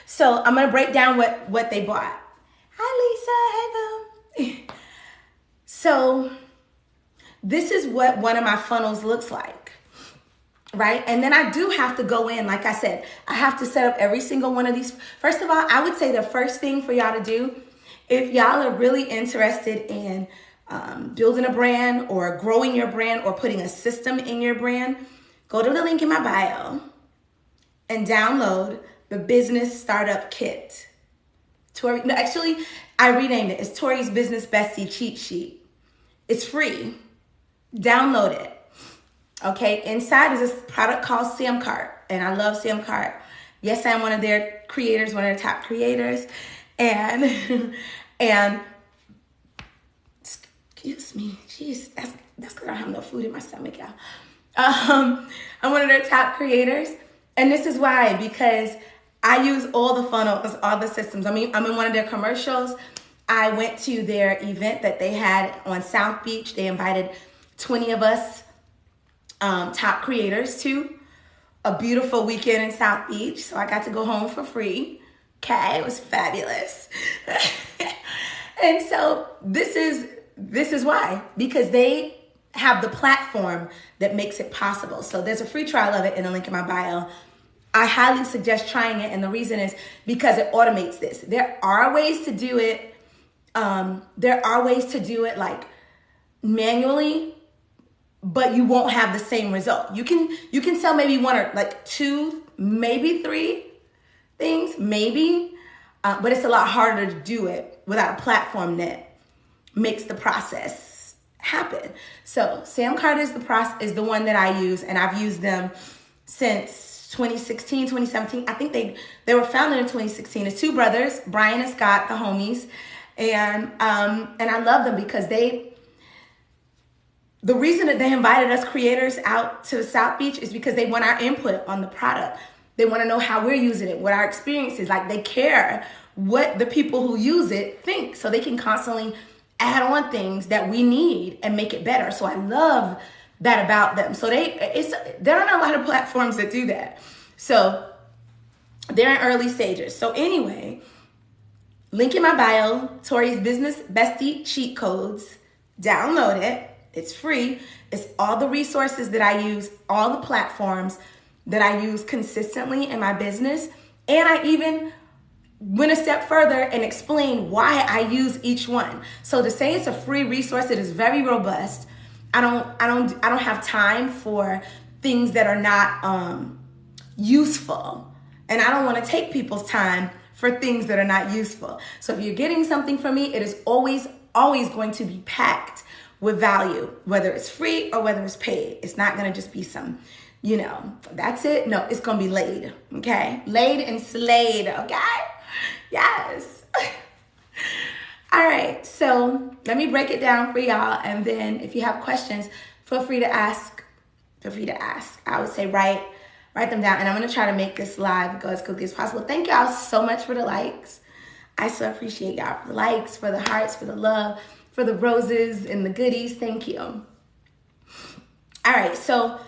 so I'm gonna break down what they bought. Hi Lisa, hey Bill. So this is what one of my funnels looks like, right? And then I do have to go in, like I said, I have to set up every single one of these. First of all, I would say the first thing for y'all to do, if y'all are really interested in building a brand or growing your brand or putting a system in your brand, go to the link in my bio and download the Business Startup Kit. Actually, I renamed it. It's Tori's Business Bestie Cheat Sheet. It's free. Download it. Okay, inside is this product called Samcart, and I love Samcart. Yes, I'm one of their creators, one of their top creators, and excuse me, jeez, that's because I don't have no food in my stomach, y'all. I'm one of their top creators, and this is why, because I use all the funnels, all the systems. I mean, I'm in one of their commercials. I went to their event that they had on South Beach. They invited 20 of us top creators to a beautiful weekend in South Beach. So I got to go home for free. Okay, it was fabulous. And so this is why, because they have the platform that makes it possible. So there's a free trial of it in the link in my bio. I highly suggest trying it, and the reason is because it automates this. There are ways to do it. Like manually, but you won't have the same result. You can sell maybe one or like two, maybe three things, maybe, but it's a lot harder to do it without a platform that makes the process happen. So Samcart is the one that I use, and I've used them since 2016, 2017. I think they were founded in 2016. It's two brothers, Brian and Scott, the homies, and I love them because the reason that they invited us creators out to South Beach is because they want our input on the product. They want to know how we're using it, what our experience is. Like, they care what the people who use it think, so they can constantly add on things that we need and make it better. So I love that about them. So there aren't a lot of platforms that do that. So they're in early stages. So anyway, link in my bio, Tori's Business Bestie Cheat Codes. Download it. It's free. It's all the resources that I use, all the platforms that I use consistently in my business. And I even went a step further and explained why I use each one. So to say it's a free resource, it is very robust. I don't have time for things that are not useful. And I don't want to take people's time for things that are not useful. So if you're getting something from me, it is always going to be packed with value, whether it's free or whether it's paid. It's not going to just be some, that's it. No, it's going to be laid, okay? Laid and slayed, okay? Yes. All right, so let me break it down for y'all, and then if you have questions, feel free to ask. I would say write them down, and I'm going to try to make this live go as quickly as possible. Thank y'all so much for the likes. I so appreciate y'all for the likes, for the hearts, for the love, for the roses and the goodies. Thank you. All right, so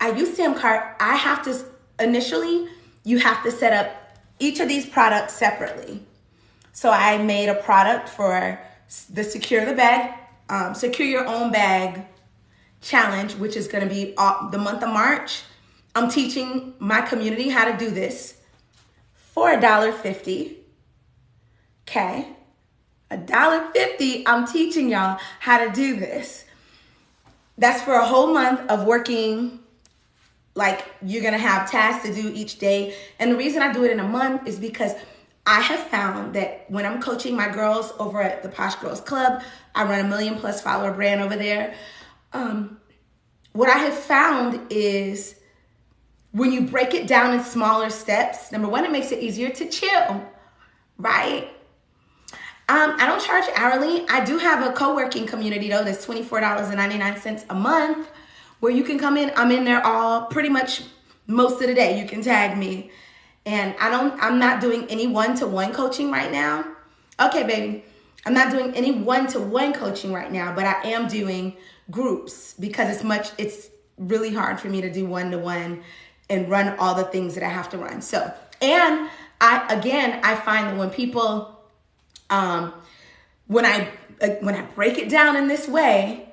I use Samcart. Initially, you have to set up each of these products separately. So I made a product for the Secure Your Own Bag challenge, which is going to be the month of March. I'm teaching my community how to do this for $1.50. Okay. $1.50, I'm teaching y'all how to do this. That's for a whole month of working. Like, you're going to have tasks to do each day. And the reason I do it in a month is because I have found that when I'm coaching my girls over at the Posh Girls Club, I run a 1 million+ follower brand over there. What I have found is when you break it down in smaller steps, number one, it makes it easier to chill, right? I don't charge hourly. I do have a co-working community though that's $24.99 a month where you can come in. I'm in there pretty much most of the day. You can tag me. And I'm not doing any one-to-one coaching right now. Okay, baby. I'm not doing any one-to-one coaching right now, but I am doing groups because it's really hard for me to do one-to-one and run all the things that I have to run. So, and I find that when people, when I break it down in this way,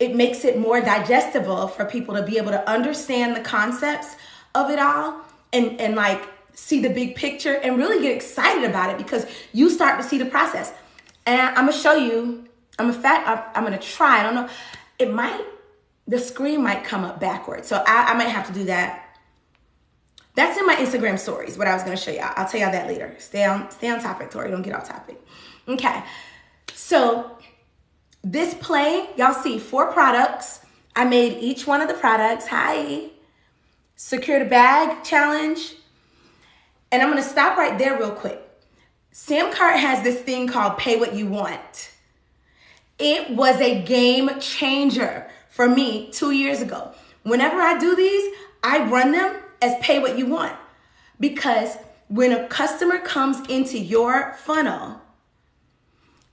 it makes it more digestible for people to be able to understand the concepts of it all and like see the big picture and really get excited about it, because you start to see the process. And I'm gonna show you, I'm gonna try, I don't know, the screen might come up backwards. So I might have to do that. That's in my Instagram stories, what I was gonna show y'all. I'll tell y'all that later. Stay on topic, Tori, don't get off topic. Okay, so this play, y'all see 4 products. I made each one of the products. Hi. Secure the bag challenge. And I'm gonna stop right there real quick. Samcart has this thing called Pay What You Want. It was a game changer for me 2 years ago. Whenever I do these, I run them as Pay What You Want. Because when a customer comes into your funnel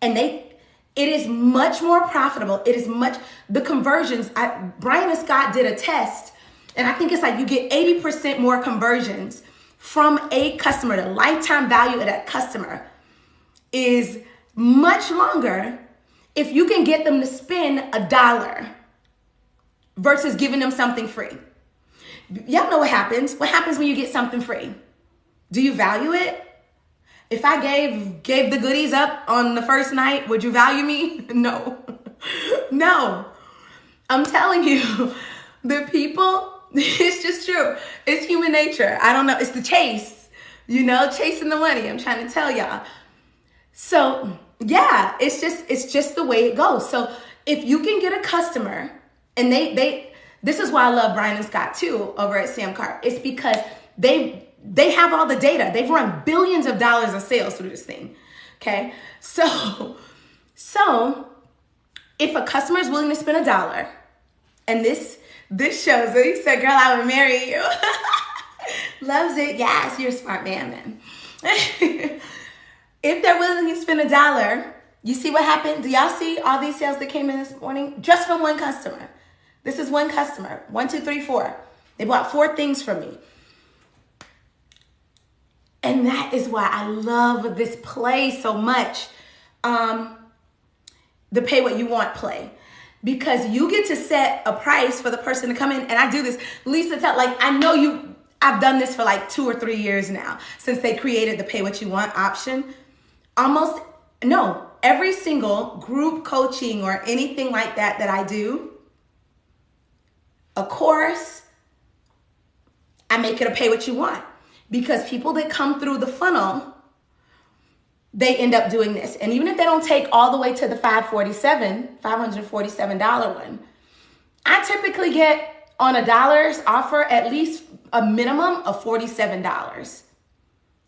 and it is much more profitable. The conversions, Brian and Scott did a test, and I think it's like you get 80% more conversions from a customer. The lifetime value of that customer is much longer if you can get them to spend $1 versus giving them something free. Y'all know what happens. What happens when you get something free? Do you value it? If I gave the goodies up on the first night, would you value me? No. No. I'm telling you, the people, it's just true. It's human nature. I don't know. It's the chase, chasing the money. I'm trying to tell y'all. So yeah, it's just the way it goes. So if you can get a customer, and this is why I love Brian and Scott too over at Samcart. It's because they have all the data. They've run billions of dollars of sales through this thing. Okay. So if a customer is willing to spend $1, and this shows it, he said, girl, I would marry you. Loves it. Yes, you're a smart man. If they're willing to spend $1, you see what happened? Do y'all see all these sales that came in this morning? Just from one customer. This is one customer. 1, 2, 3, 4. They bought 4 things from me. And that is why I love this play so much. The Pay What You Want play. Because you get to set a price for the person to come in. And I do this. Lisa, I know I've done this for like 2 or 3 years now, since they created the Pay What You Want option. Every single group coaching or anything like that I do, a course, I make it a Pay What You Want. Because people that come through the funnel, they end up doing this. And even if they don't take all the way to the $547 one, I typically get on $1 offer at least a minimum of $47.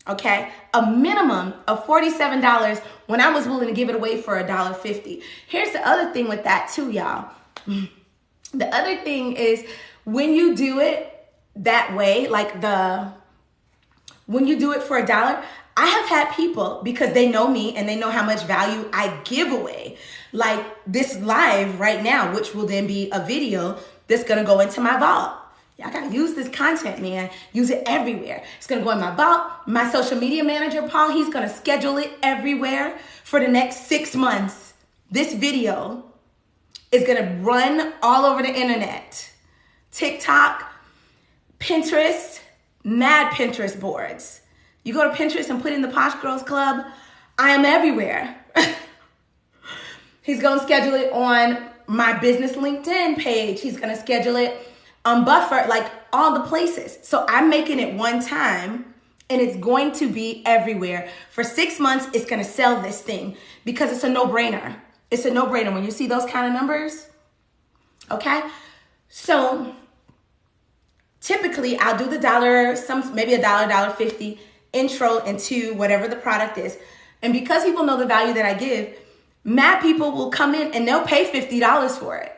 Okay? A minimum of $47 when I was willing to give it away for $1.50. Here's the other thing with that too, y'all. The other thing is when you do it that way, when you do it for $1, I have had people, because they know me and they know how much value I give away, like this live right now, which will then be a video that's going to go into my vault. Y'all got to use this content, man. Use it everywhere. It's going to go in my vault. My social media manager, Paul, he's going to schedule it everywhere for the next 6 months. This video is going to run all over the internet. TikTok, Pinterest, mad Pinterest boards. You go to Pinterest and put in the Posh Girls Club. I am everywhere. He's going to schedule it on my business LinkedIn page. He's going to schedule it on Buffer, like all the places. So I'm making it one time, and it's going to be everywhere. For 6 months, it's going to sell this thing because it's a no-brainer. It's a no-brainer when you see those kind of numbers. Okay? So typically, I'll do the $1, maybe $1, $1.50 intro into whatever the product is. And because people know the value that I give, mad people will come in and they'll pay $50 for it.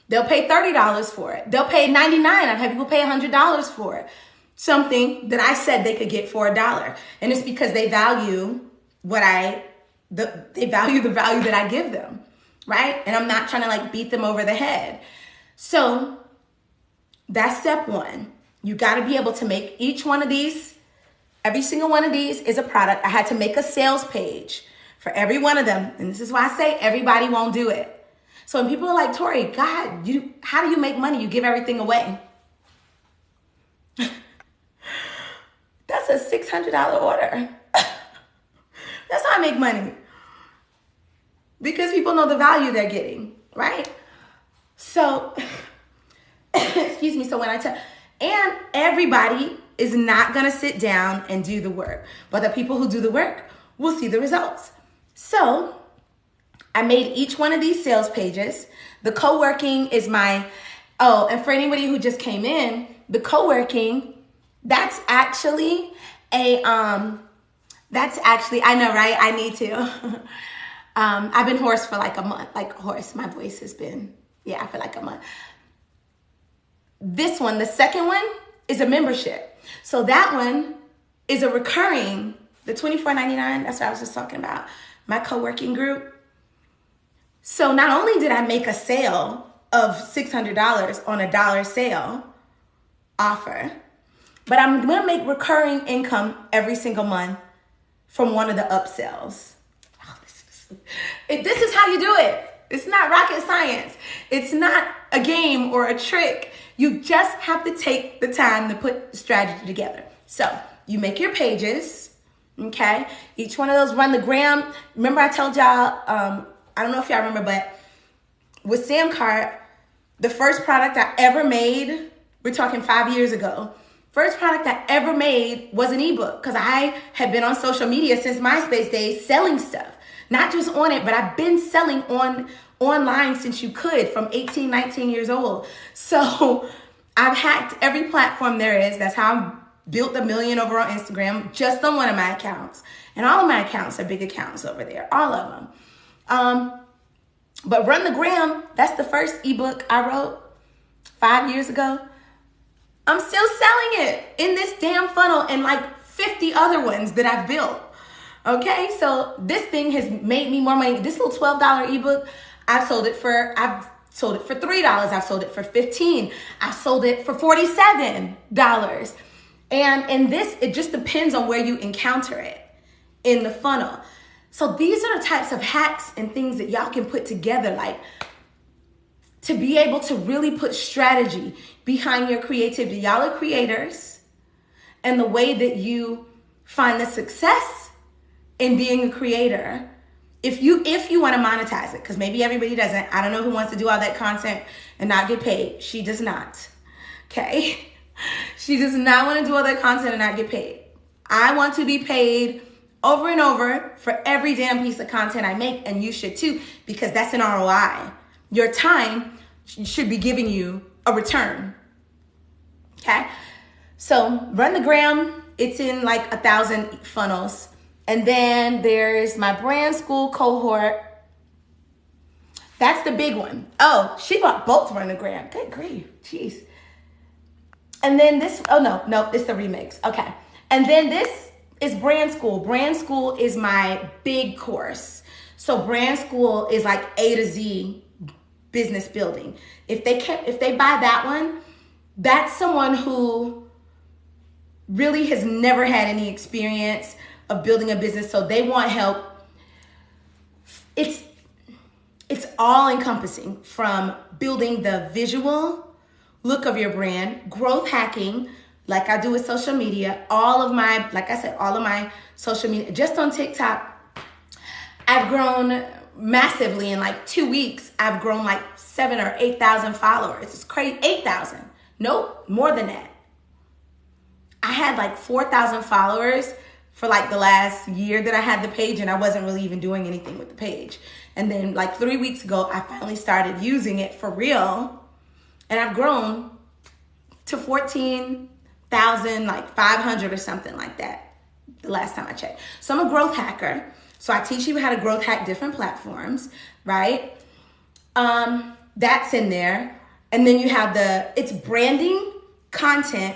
They'll pay $30 for it. They'll pay $99. I've had people pay $100 for it. Something that I said they could get for $1. And it's because they value they value the value that I give them, right? And I'm not trying to beat them over the head. So that's step 1. You got to be able to make each one of these. Every single one of these is a product. I had to make a sales page for every one of them. And this is why I say everybody won't do it. So when people are like, Tori, God, how do you make money? You give everything away. That's a $600 order. That's how I make money. Because people know the value they're getting, right? So, excuse me. So when I tell, and everybody is not going to sit down and do the work, but the people who do the work will see the results. So I made each one of these sales pages. The co-working is my, and for anybody who just came in, the co-working, that's actually I know, right? I need to. I've been hoarse for like a month, my voice has been, for like a month. This one, the second one, is a membership. So that one is a recurring, the $24.99, that's what I was just talking about, my co-working group. So not only did I make a sale of $600 on a $1 sale offer, but I'm gonna make recurring income every single month from one of the upsells. This is how you do it. It's not rocket science. It's not a game or a trick. You just have to take the time to put the strategy together. So you make your pages, okay? Each one of those run the gram. Remember I told y'all, I don't know if y'all remember, but with Samcart, the first product I ever made, we're talking 5 years ago, first product I ever made was an ebook, because I had been on social media since MySpace days selling stuff. Not just on it, but I've been selling online since you could, from 18, 19 years old. So I've hacked every platform there is. That's how I built $1 million over on Instagram, just on one of my accounts. And all of my accounts are big accounts over there, all of them. But Run the Gram, that's the first ebook I wrote 5 years ago. I'm still selling it in this damn funnel and like 50 other ones that I've built. Okay, so this thing has made me more money. This little $12 ebook, I've sold it for $3. I've sold it for $15. I've sold it for $47. And in this, it just depends on where you encounter it in the funnel. So these are the types of hacks and things that y'all can put together, like to be able to really put strategy behind your creativity. Y'all are creators, and the way that you find the success in being a creator, if you want to monetize it, because maybe everybody doesn't. I don't know who wants to do all that content and not get paid. She does not. Okay? She does not want to do all that content and not get paid. I want to be paid over and over for every damn piece of content I make, and you should too, because that's an ROI. Your time should be giving you a return. Okay? So Run the Gram, it's in like 1,000 funnels. And then there's my brand school cohort. That's the big one. Oh, she bought both Run the Gram. Good grief. Jeez. And then this, no, it's the remix. Okay. And then this is brand school. Brand school is my big course. So brand school is like A to Z business building. If they buy that one, that's someone who really has never had any experience of building a business, so they want help. It's all encompassing, from building the visual look of your brand, growth hacking, like I do with social media, all of my social media, just on TikTok, I've grown massively. In like 2 weeks, I've grown like 7,000 or 8,000 followers. It's crazy. 8,000. Nope, more than that. I had like 4,000 followers for like the last year that I had the page, and I wasn't really even doing anything with the page. And then like 3 weeks ago, I finally started using it for real, and I've grown to 14,000, like 500 or something like that the last time I checked. So I'm a growth hacker. So I teach you how to growth hack different platforms, right? That's in there. And then you have it's branding, content,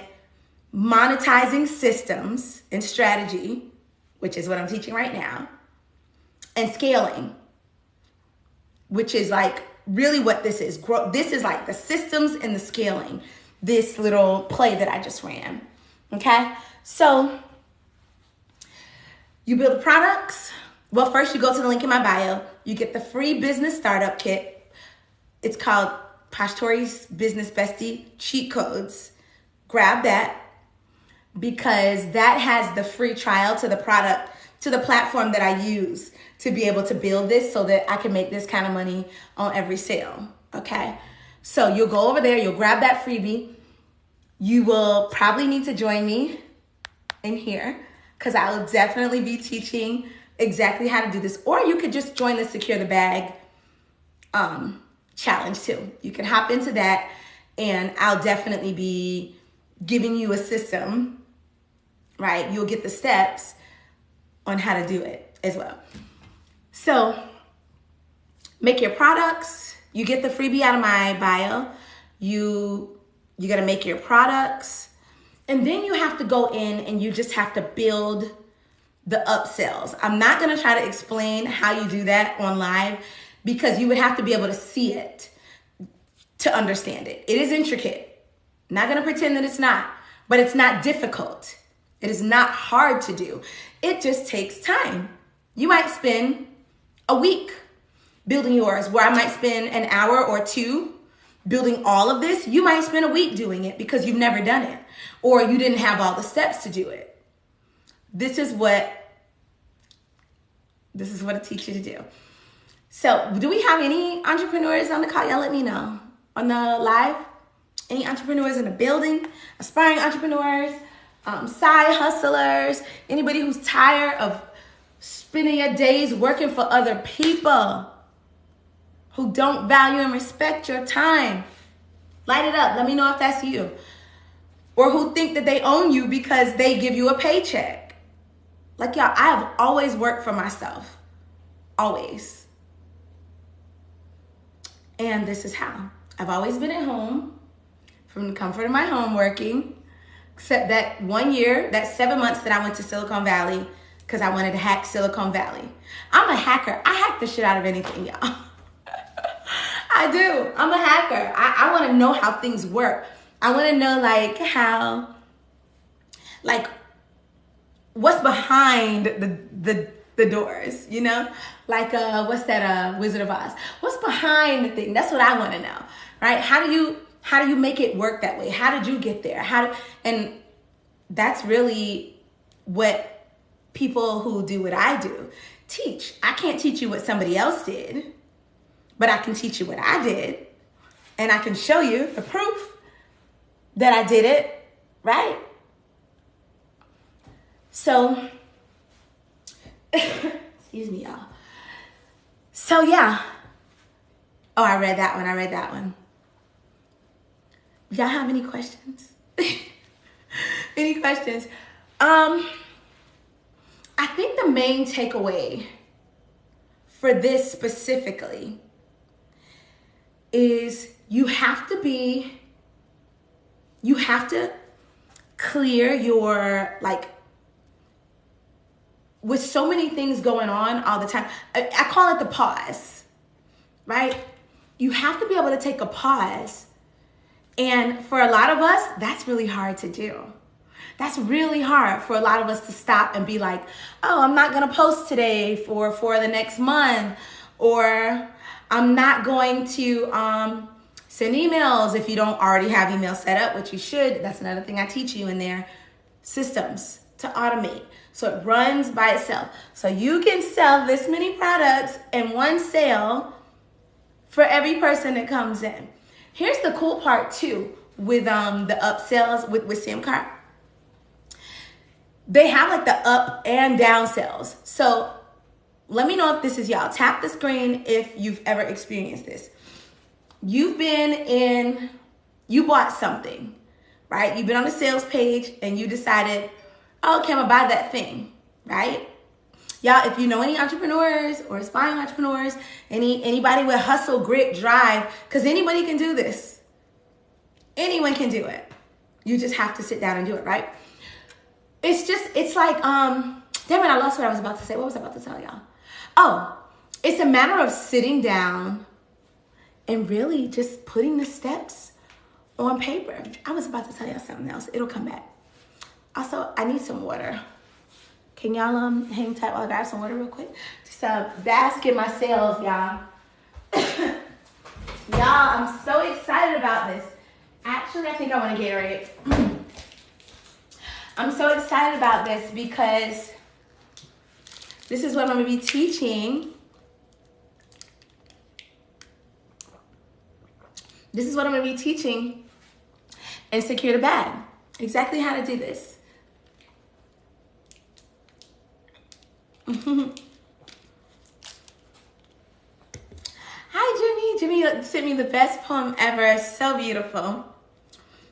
monetizing systems and strategy, which is what I'm teaching right now, and scaling, which is like really what this is. This is like the systems and the scaling. this little play that I just ran. Okay? So you build the products. Well, first you go to the link in my bio. You get the free business startup kit. It's called Posh Tori's Business Bestie Cheat Codes. Grab that because that has the free trial to the product, to the platform that I use to be able to build this so that I can make this kind of money on every sale. Okay? So you'll go over there, you'll grab that freebie. You will probably need to join me in here because I will definitely be teaching exactly how to do this. Or you could just join the Secure the Bag challenge too. You can hop into that and I'll definitely be giving you a system, right? You'll get the steps on how to do it as well. So make your products. You get the freebie out of my bio. You got to make your products. And then you have to go in and you just have to build the upsells. I'm not going to try to explain how you do that on live because you would have to be able to see it to understand it. It is intricate. I'm not going to pretend that it's not, but it's not difficult. It is not hard to do. It just takes time. You might spend a week building yours, where I might spend an hour or two building all of this. You might spend a week doing it because you've never done it or you didn't have all the steps to do it. This is what I teach you to do. So do we have any entrepreneurs on the call? Y'all let me know on the live. Any entrepreneurs in the building, aspiring entrepreneurs, side hustlers, anybody who's tired of spending your days working for other people who don't value and respect your time. Light it up. Let me know if that's you. Or who think that they own you because they give you a paycheck. Like y'all, I have always worked for myself. Always. And this is how. I've always been at home, from the comfort of my home working, except that 1 year, that 7 months that I went to Silicon Valley because I wanted to hack Silicon Valley. I'm a hacker. I hack the shit out of anything, y'all. I do. I'm a hacker. I want to know how things work. I want to know how, what's behind the doors, you know? What's that, Wizard of Oz? What's behind the thing? That's what I want to know, right? How do you make it work that way? How did you get there? And that's really what people who do what I do teach. I can't teach you what somebody else did, but I can teach you what I did, and I can show you the proof that I did it, right? So, excuse me, y'all. So, yeah. Oh, I read that one. Y'all have any questions? Any questions? I think the main takeaway for this specifically is you have to clear your, with so many things going on all the time. I call it the pause, right? You have to be able to take a pause. And for a lot of us, that's really hard to do. That's really hard for a lot of us to stop and be like, oh, I'm not going to post today for the next month, or I'm not going to send emails if you don't already have email set up, which you should. That's another thing I teach you in there. Systems to automate. So it runs by itself. So you can sell this many products in one sale for every person that comes in. Here's the cool part too with the upsells with Samcart. They have the up and down sales. So let me know if this is y'all. Tap the screen if you've ever experienced this. You bought something, right? You've been on the sales page and you decided, oh, okay, I'm gonna buy that thing, right? Y'all, if you know any entrepreneurs or aspiring entrepreneurs, anybody with hustle, grit, drive, because anybody can do this. Anyone can do it. You just have to sit down and do it, right? It's like, damn it, I lost what I was about to say. What was I about to tell y'all? Oh, it's a matter of sitting down and really just putting the steps on paper. I was about to tell y'all something else. It'll come back. Also, I need some water. Can y'all hang tight while I grab some water real quick? Just bask in my sales, y'all. Y'all, I'm so excited about this. Actually, I think I want to Gatorade. I'm so excited about this because this is what I'm going to be teaching. This is what I'm going to be teaching in Secure the Bag. Exactly how to do this. Hi, Jimmy. Jimmy sent me the best poem ever. So beautiful.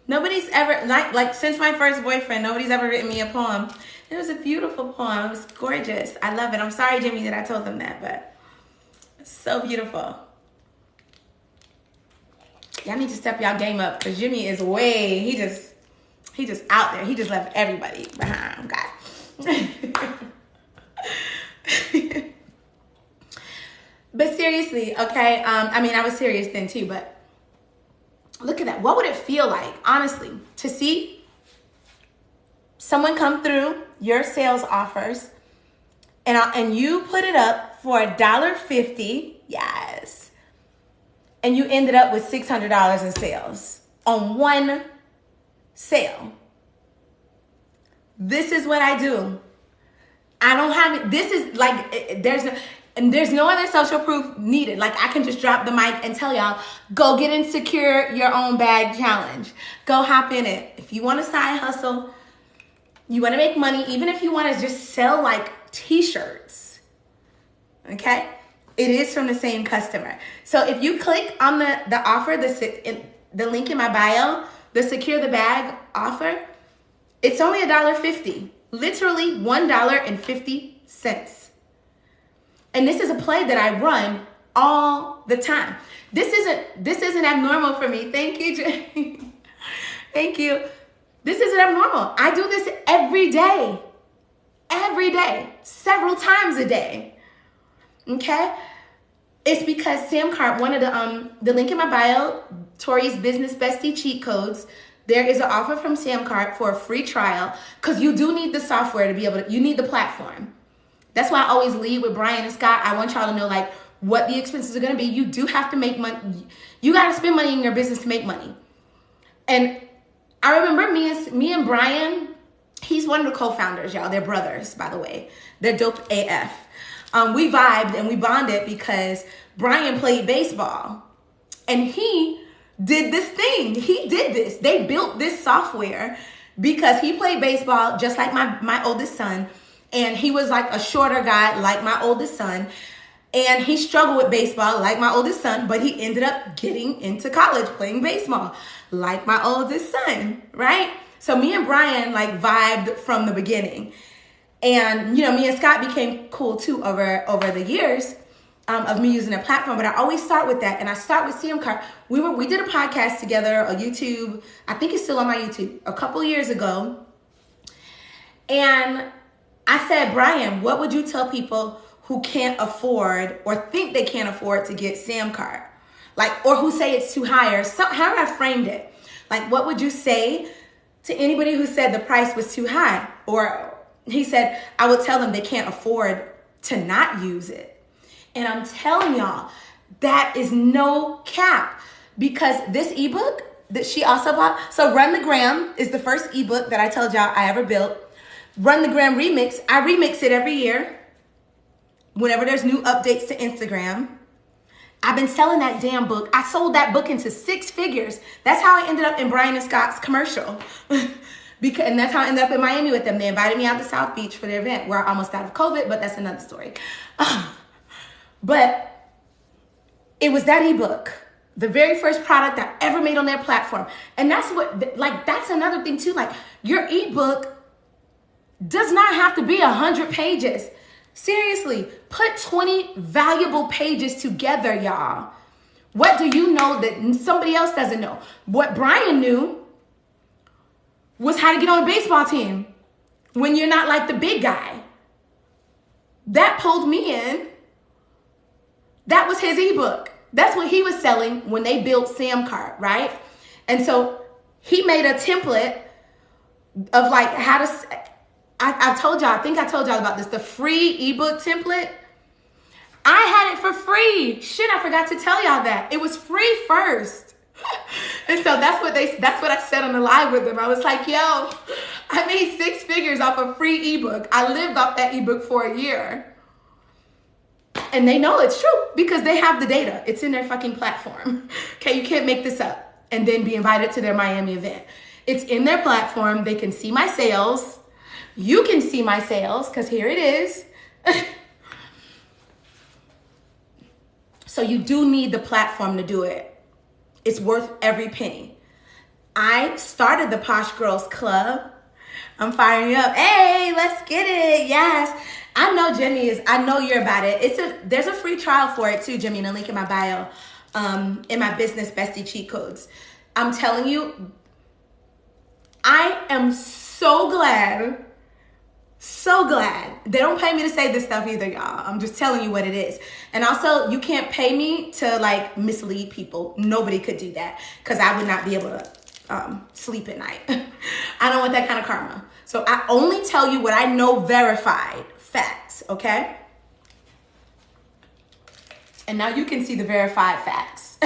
Nobody's ever, like since my first boyfriend, nobody's ever written me a poem. It was a beautiful poem. It was gorgeous. I love it. I'm sorry, Jimmy, that I told them that, but it's so beautiful. Y'all need to step y'all game up because Jimmy is he just out there. He just left everybody behind. God. But seriously, okay, I mean, I was serious then too, but look at that. What would it feel like, honestly, to see someone come through your sales offers and you put it up for $1.50, yes, and you ended up with $600 in sales on one sale. This is what I do. I don't have it. This is like, there's no other social proof needed. Like, I can just drop the mic and tell y'all, go get in Secure Your Own Bag Challenge. Go hop in it. If you want a side hustle, you want to make money, even if you want to just sell like t-shirts, okay? It is from the same customer. So if you click on the offer, the link in my bio, the Secure the Bag offer, it's only $1.50. Literally $1.50. And this is a play that I run all the time. This isn't abnormal for me. Thank you, Jay. Thank you. This isn't abnormal. I do this every day. Every day. Several times a day. Okay? It's because Samcart, one of the link in my bio, Tori's Business Bestie cheat codes, there is an offer from Samcart for a free trial because you do need the software to be able to, you need the platform. That's why I always lead with Brian and Scott. I want y'all to know like what the expenses are going to be. You do have to make money. You got to spend money in your business to make money. And I remember me and Brian, he's one of the co-founders, y'all. They're brothers, by the way. They're dope AF. We vibed and we bonded because Brian played baseball and he did this thing. He did this. They built this software because he played baseball just like my oldest son. And he was like a shorter guy like my oldest son. And he struggled with baseball like my oldest son, but he ended up getting into college playing baseball like my oldest son, right? So me and Brian like vibed from the beginning. And, you know, me and Scott became cool too over the years of me using a platform. But I always start with that. And I start with Samcart. We did a podcast together, a YouTube. I think it's still on my YouTube, a couple years ago. And I said, Brian, what would you tell people who can't afford or think they can't afford to get Samcart? Like, or who say it's too high or how I framed it. Like, what would you say to anybody who said the price was too high? Or he said, I would tell them they can't afford to not use it. And I'm telling y'all, that is no cap because this ebook that she also bought. So Run the Gram is the first ebook that I told y'all I ever built. Run the Gram Remix. I remix it every year whenever there's new updates to Instagram. I've been selling that damn book. I sold that book into 6 figures. That's how I ended up in Brian and Scott's commercial. And that's how I ended up in Miami with them. They invited me out to South Beach for their event. We're almost out of COVID, but that's another story. But it was that ebook, the very first product I ever made on their platform. And that's that's another thing too. Like, your ebook does not have to be 100 pages. Seriously, put 20 valuable pages together, y'all. What do you know that somebody else doesn't know? What Brian knew was how to get on a baseball team when you're not like the big guy. That pulled me in. That was his ebook. That's what he was selling when they built Samcart, right? And so he made a template of like how to, I told y'all, I think I told y'all about this, the free ebook template. I had it for free. Shit, I forgot to tell y'all that. It was free first. And so that's what I said on the live with them. I was like, yo, I made 6 figures off a free ebook. I lived off that ebook for a year. And they know it's true because they have the data. It's in their fucking platform. Okay, you can't make this up and then be invited to their Miami event. It's in their platform. They can see my sales. You can see my sales because here it is. So you do need the platform to do it. It's worth every penny. I started the Posh Girls Club. I'm firing you up. Hey, let's get it. Yes. I know Jimmy is, I know you're about it. There's a free trial for it too, Jimmy, in the link in my bio, in my business bestie cheat codes. I'm telling you, I am so glad. They don't pay me to say this stuff either, y'all. I'm just telling you what it is. And also, you can't pay me to like mislead people. Nobody could do that because I would not be able to sleep at night. I don't want that kind of karma. So I only tell you what I know verified facts, okay? And now you can see the verified facts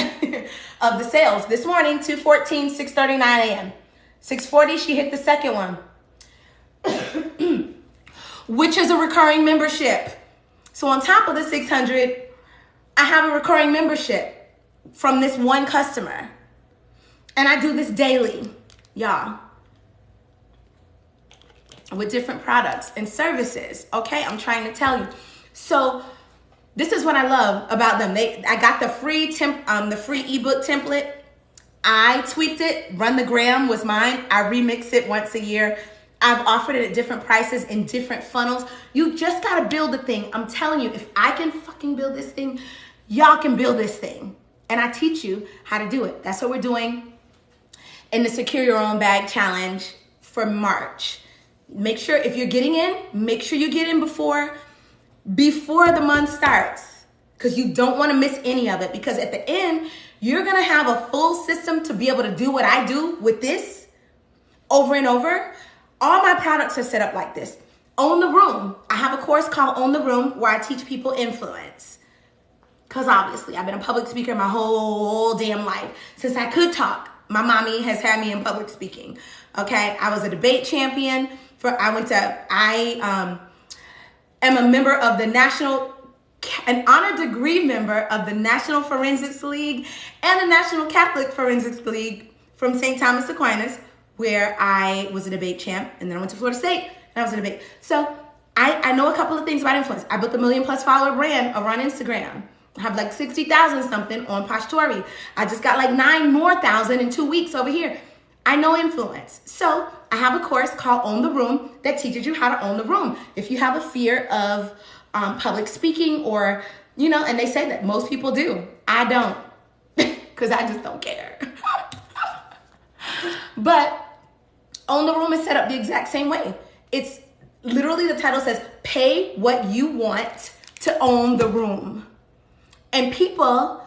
of the sales. This morning, 2:14, 6:39 a.m. 6:40, she hit the second one. Which is a recurring membership. So on top of the 600, I have a recurring membership from this one customer. And I do this daily, y'all, with different products and services, okay? I'm trying to tell you. So this is what I love about them. I got the free ebook template. I tweaked it. Run the Gram was mine. I remix it once a year. I've offered it at different prices in different funnels. You just got to build the thing. I'm telling you, if I can fucking build this thing, y'all can build this thing. And I teach you how to do it. That's what we're doing in the Secure Your Own Bag Challenge for March. Make sure if you're getting in, make sure you get in before the month starts, because you don't want to miss any of it. Because at the end, you're going to have a full system to be able to do what I do with this over and over. All my products are set up like this. Own the Room. I have a course called Own the Room where I teach people influence. Because obviously, I've been a public speaker my whole damn life. Since I could talk, my mommy has had me in public speaking. Okay, I was a debate champion. I am a member of an honor degree member of the National Forensics League and the National Catholic Forensics League from St. Thomas Aquinas, where I was a debate champ, and then I went to Florida State, and I was a debate. So I know a couple of things about influence. I built a 1 million+ follower brand over on Instagram. I have like 60,000 something on Poshtori. I just got like 9,000 more in 2 weeks over here. I know influence. So I have a course called Own the Room that teaches you how to own the room. If you have a fear of public speaking or, and they say that most people do. I don't, because I just don't care. But Own the Room is set up the exact same way. It's literally, the title says, pay what you want to own the room. And people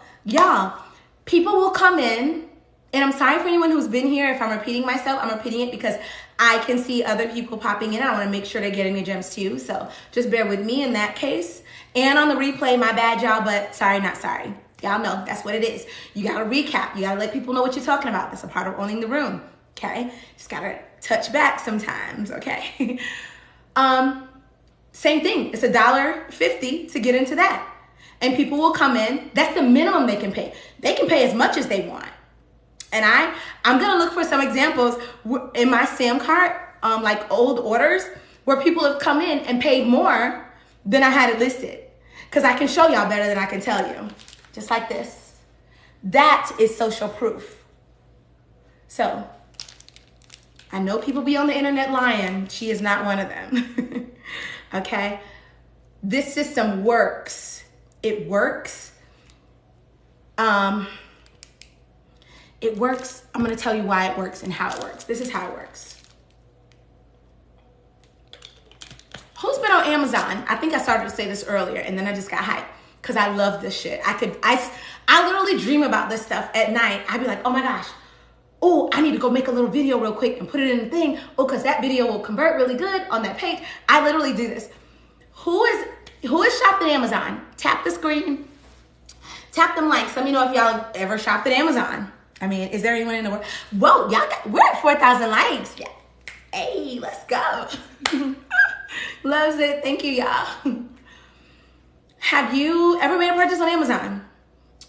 will come in, and I'm sorry for anyone who's been here. If I'm repeating myself, I'm repeating it because I can see other people popping in. I want to make sure they're getting the gems too. So just bear with me in that case. And on the replay, my bad, y'all, but sorry, not sorry. Y'all know that's what it is. You got to recap. You got to let people know what you're talking about. That's a part of owning the room. Okay, just gotta touch back sometimes, okay? Same thing, it's $1.50 to get into that. And people will come in, that's the minimum they can pay. They can pay as much as they want. And I'm gonna look for some examples in my Sam cart, like old orders, where people have come in and paid more than I had it listed. Because I can show y'all better than I can tell you. Just like this. That is social proof. So, I know people be on the internet lying. She is not one of them. Okay? This system works. It works. It works. I'm going to tell you why it works and how it works. This is how it works. Who's been on Amazon? I think I started to say this earlier, and then I just got hyped because I love this shit. I literally dream about this stuff at night. I'd be like, oh my gosh, oh, I need to go make a little video real quick and put it in the thing. Oh, because that video will convert really good on that page. I literally do this. Who is shopped at Amazon? Tap the screen. Tap them likes. Let me know if y'all ever shopped at Amazon. I mean, is there anyone in the world? Whoa, we're at 4,000 likes. Yeah. Hey, let's go. Loves it. Thank you, y'all. Have you ever made a purchase on Amazon?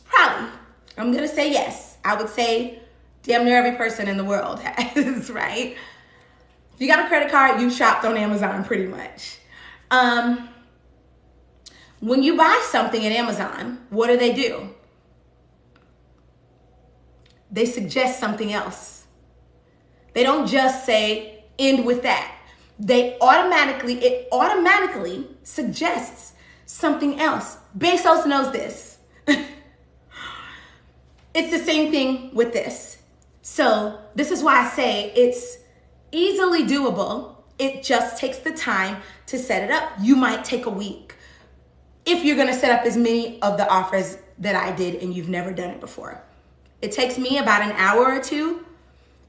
Probably. I'm going to say yes. I would say damn near every person in the world has, right? If you got a credit card, you shopped on Amazon pretty much. When you buy something at Amazon, what do? They suggest something else. They don't just say, end with that. It automatically suggests something else. Bezos knows this. It's the same thing with this. So this is why I say it's easily doable. It just takes the time to set it up. You might take a week if you're gonna set up as many of the offers that I did and you've never done it before. It takes me about an hour or two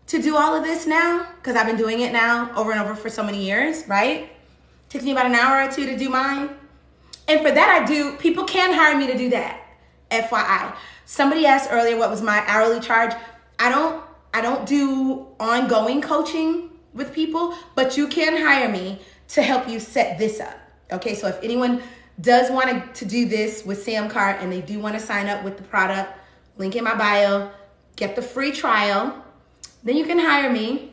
to do all of this now, because I've been doing it now over and over for so many years, right? It takes me about an hour or two to do mine. And for that people can hire me to do that, FYI. Somebody asked earlier what was my hourly charge. I don't do ongoing coaching with people, but you can hire me to help you set this up. Okay, so if anyone does want to do this with Samcart and they do want to sign up with the product, link in my bio, get the free trial, then you can hire me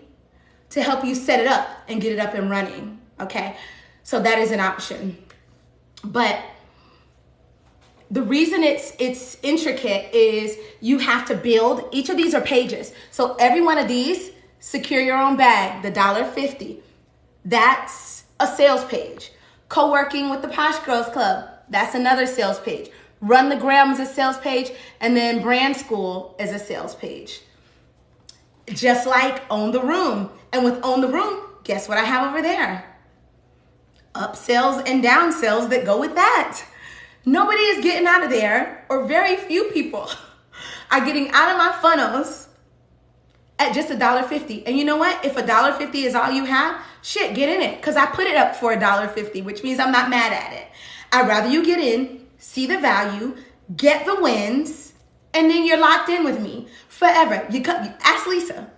to help you set it up and get it up and running. Okay, so that is an option. But the reason it's intricate is you have to build, each of these are pages. So every one of these, secure your own bag, the $1.50, that's a sales page. Co-working with the Posh Girls Club, that's another sales page. Run the Gram is a sales page, and then Brand School is a sales page. Just like Own the Room. And with Own the Room, guess what I have over there? Upsells and downsells that go with that. Nobody is getting out of there, or very few people are getting out of my funnels at just $1.50. And you know what? If $1.50 is all you have, shit, get in it. Because I put it up for $1.50, which means I'm not mad at it. I'd rather you get in, see the value, get the wins, and then you're locked in with me forever. Ask Lisa.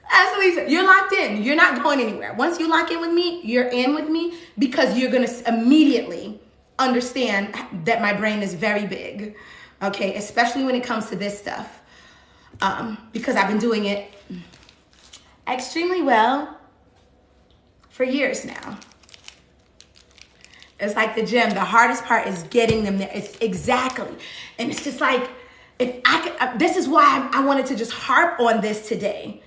Ask Lisa. You're locked in. You're not going anywhere. Once you lock in with me, you're in with me, because you're going to immediately understand that my brain is very big. Okay, especially when it comes to this stuff. Because I've been doing it extremely well for years now. It's like the gym. The hardest part is getting them there. It's exactly. And it's just like, if I could, this is why I wanted to just harp on this today,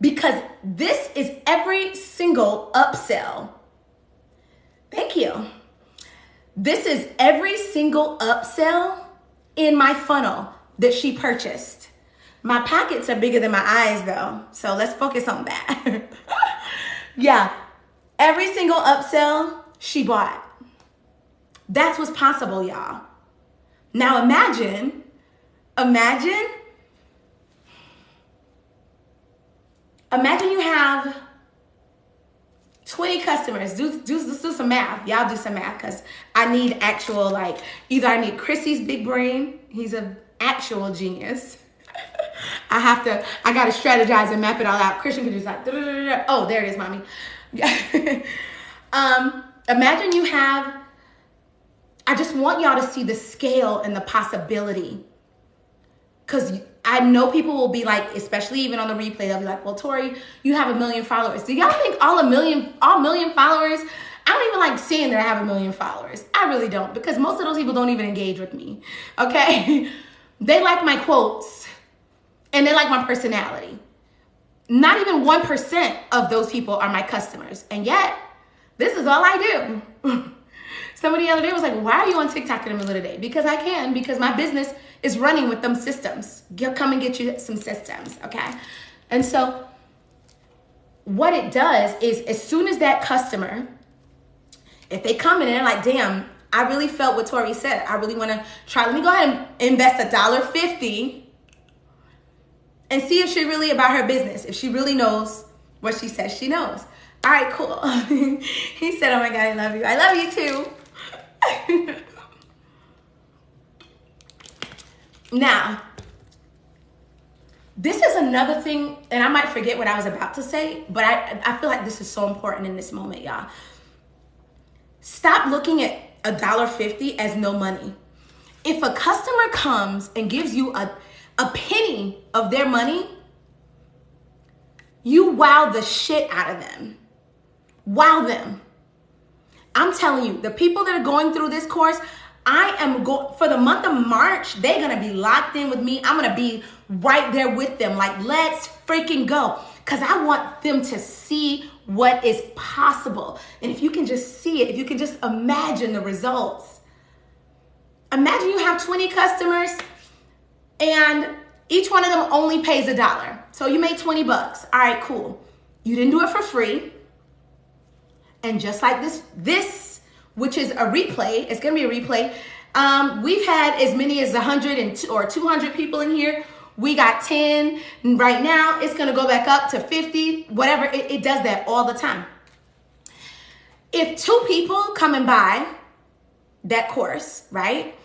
because this is every single upsell. Thank you. This is every single upsell in my funnel that she purchased. My pockets are bigger than my eyes though, so let's focus on that. Yeah, every single upsell she bought. That's what's possible, y'all. Now imagine you have 20 customers. Let's do some math. Y'all do some math, because I need actual, like, either I need Chrissy's big brain. He's an actual genius. I gotta strategize and map it all out. Christian can just like, da-da-da-da. Oh, there it is, mommy. Yeah. Imagine you have, I just want y'all to see the scale and the possibility. Because I know people will be like, especially even on the replay, they'll be like, well, Tori, you have 1 million followers. Do y'all think all million followers? I don't even like saying that I have 1 million followers. I really don't, because most of those people don't even engage with me, okay? They like my quotes and they like my personality. Not even 1% of those people are my customers. And yet, this is all I do. Somebody the other day was like, why are you on TikTok in the middle of the day? Because I can, because my business is running with them systems. Come and get you some systems, okay? And so what it does is, as soon as that customer, if they come in and they're like, damn, I really felt what Tori said. I really want to try. Let me go ahead and invest $1.50 and see if she's really about her business, if she really knows what she says she knows. All right, cool. He said, oh my God, I love you. I love you too. Now, this is another thing, and I might forget what I was about to say, but I feel like this is so important in this moment, y'all. Stop looking at $1.50 as no money. If a customer comes and gives you a penny of their money, you wow the shit out of them. Wow them. I'm telling you, the people that are going through this course, for the month of March, they're going to be locked in with me. I'm going to be right there with them. Like, let's freaking go. Because I want them to see what is possible. And if you can just see it, if you can just imagine the results. Imagine you have 20 customers and each one of them only pays $1. So you made 20 bucks. All right, cool. You didn't do it for free. And just like this, which is a replay, it's going to be a replay. We've had as many as 100 or 200 people in here. We got 10 right now. It's going to go back up to 50, whatever. It does that all the time. If 2 people come and buy that course, right?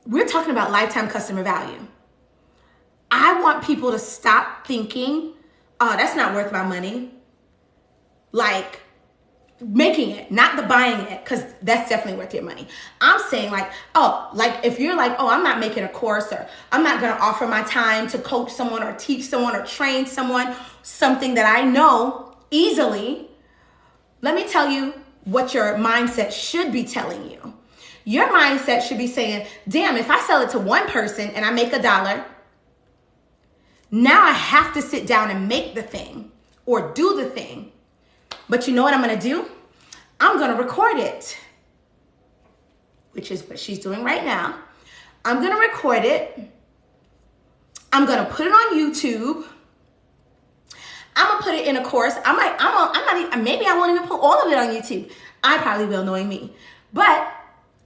We're talking about lifetime customer value. I want people to stop thinking, oh, that's not worth my money. Like, making it, not the buying it, because that's definitely worth your money. I'm saying like, oh, like if you're like, oh, I'm not making a course, or I'm not going to offer my time to coach someone or teach someone or train someone, something that I know easily, let me tell you what your mindset should be telling you. Your mindset should be saying, damn, if I sell it to one person and I make $1, now I have to sit down and make the thing or do the thing. But you know what I'm going to do? I'm going to record it, which is what she's doing right now. I'm going to record it. I'm going to put it on YouTube. I'm going to put it in a course. Maybe I won't even put all of it on YouTube. I probably will, knowing me. But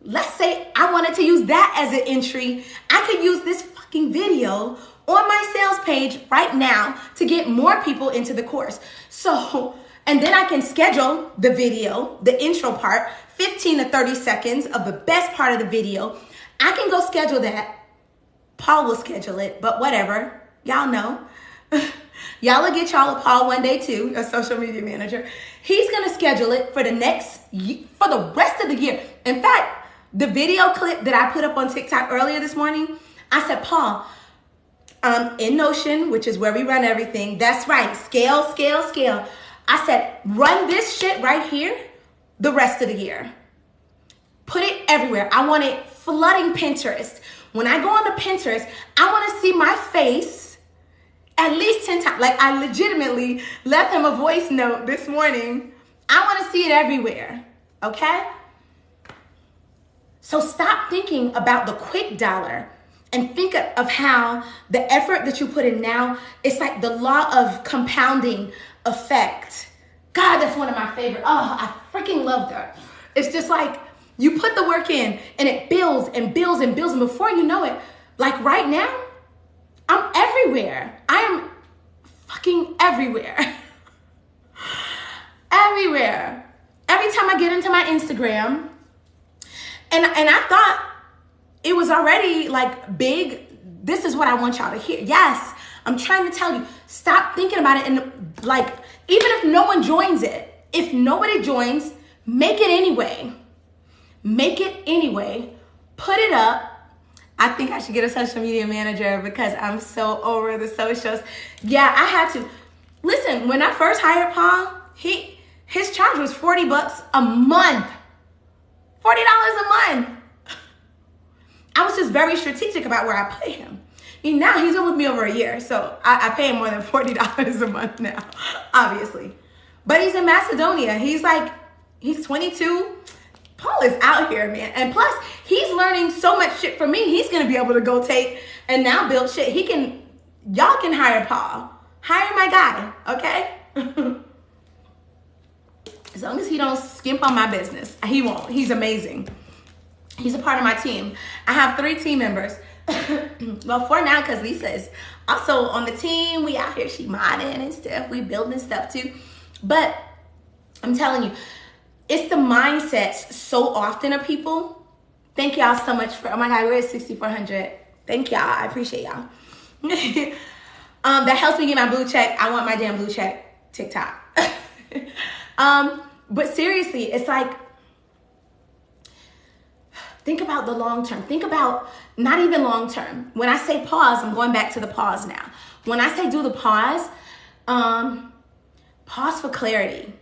let's say I wanted to use that as an entry. I could use this fucking video on my sales page right now to get more people into the course. So, and then I can schedule the video, the intro part, 15 to 30 seconds of the best part of the video. I can go schedule that. Paul will schedule it, but whatever. Y'all know. Y'all will get y'all a Paul one day too, a social media manager. He's going to schedule it for the rest of the year. In fact, the video clip that I put up on TikTok earlier this morning, I said, Paul, in Notion, which is where we run everything. That's right. Scale, scale, scale. I said, run this shit right here the rest of the year. Put it everywhere. I want it flooding Pinterest. When I go on to Pinterest, I want to see my face at least 10 times. Like, I legitimately left him a voice note this morning. I want to see it everywhere. Okay? So stop thinking about the quick dollar and think of how the effort that you put in now, it's like the law of compounding effect. God, that's one of my favorite. Oh, I freaking love that. It's just like you put the work in and it builds and builds and builds. And before you know it, like right now, I'm everywhere. I am fucking everywhere. Everywhere. Every time I get into my Instagram, and I thought it was already like big. This is what I want y'all to hear. Yes, I'm trying to tell you, stop thinking about it. And like, even if no one joins it, if nobody joins, make it anyway. Make it anyway. Put it up. I think I should get a social media manager because I'm so over the socials. Yeah, I had to. Listen, when I first hired Paul, his charge was $40 a month. $40 a month. I was just very strategic about where I pay him. And now he's been with me over a year, so I pay him more than $40 a month now, obviously. But he's in Macedonia. He's 22. Paul is out here, man. And plus, he's learning so much shit from me. He's gonna be able to go take and now build shit. Y'all can hire Paul. Hire my guy, okay? As long as he don't skimp on my business. He won't. He's amazing. He's a part of my team. I have 3 team members. Well, for now, because Lisa is also on the team. We out here, she modding and stuff. We building stuff too. But I'm telling you, it's the mindsets so often of people. Thank y'all so much for, oh my God, we're at 6,400. Thank y'all, I appreciate y'all. That helps me get my blue check. I want my damn blue check, TikTok. But seriously, it's like, think about the long term. Think about not even long term. When I say pause, I'm going back to the pause now. When I say do the pause, pause for clarity.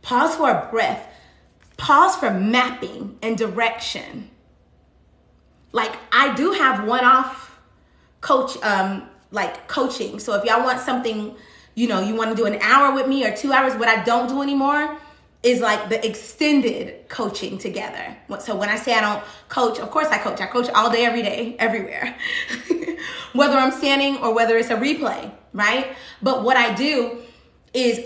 Pause for a breath. Pause for mapping and direction. Like, I do have one-off coaching. So if y'all want something, you want to do an hour with me or 2 hours, what I don't do anymore is like the extended coaching together. So when I say I don't coach, of course I coach. I coach all day, every day, everywhere. Whether I'm standing or whether it's a replay, right? But what I do is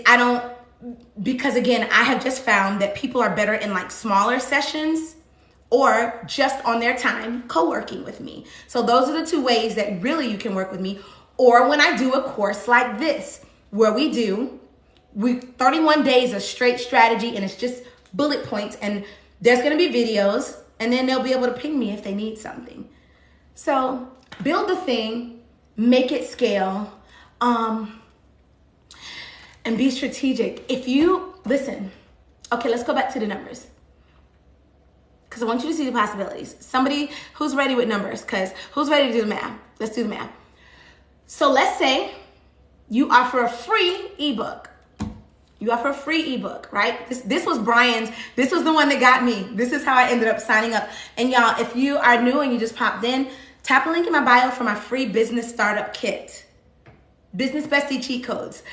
because again, I have just found that people are better in like smaller sessions or just on their time co-working with me. So those are the two ways that really you can work with me. Or when I do a course like this, where we 31 days of straight strategy, and it's just bullet points, and there's gonna be videos, and then they'll be able to ping me if they need something. So build the thing, make it scale, and be strategic. If you listen, okay, let's go back to the numbers, because I want you to see the possibilities. Somebody who's ready with numbers, because who's ready to do the math? Let's do the math. So let's say you offer a free ebook. You offer a free ebook, right? This was Brian's. This was the one that got me. This is how I ended up signing up. And y'all, if you are new and you just popped in, tap a link in my bio for my free business startup kit. Business Bestie Cheat Codes.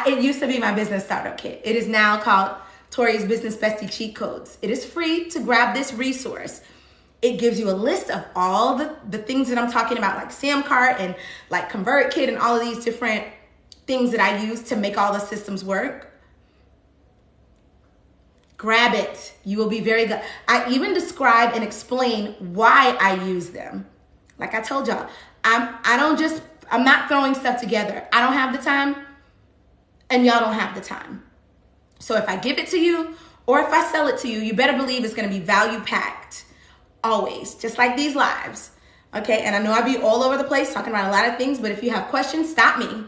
It used to be my business startup kit. It is now called Tori's Business Bestie Cheat Codes. It is free to grab this resource. It gives you a list of all the things that I'm talking about, like Samcart and like ConvertKit and all of these different things that I use to make all the systems work. Grab it. You will be very good. I even describe and explain why I use them. Like I told y'all, I'm not throwing stuff together. I don't have the time, and y'all don't have the time. So if I give it to you, or if I sell it to you, you better believe it's gonna be value packed. Always, just like these lives. Okay, and I know I be all over the place talking about a lot of things, but if you have questions, stop me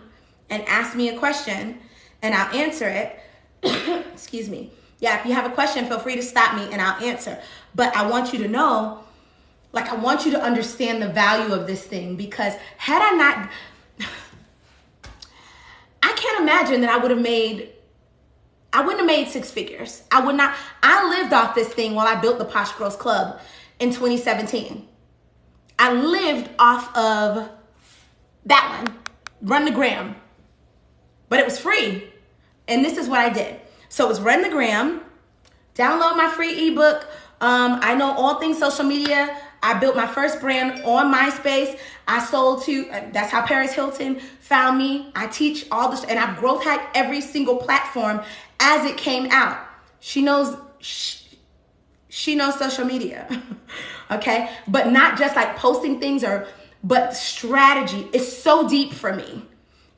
and ask me a question and I'll answer it. Excuse me. Yeah, if you have a question, feel free to stop me and I'll answer. But I want you to know, like, I want you to understand the value of this thing, because had I not, I can't imagine that I wouldn't have made six figures. I would not. I lived off this thing while I built the Posh Girls Club in 2017. I lived off of that one, Run the Gram, but it was free. And this is what I did. So it was Run the Gram, download my free ebook. I know all things social media. I built my first brand on MySpace. I sold to, that's how Paris Hilton found me. I teach all this, and I've growth hacked every single platform as it came out. She knows social media, okay? But not just like posting things, but strategy is so deep for me.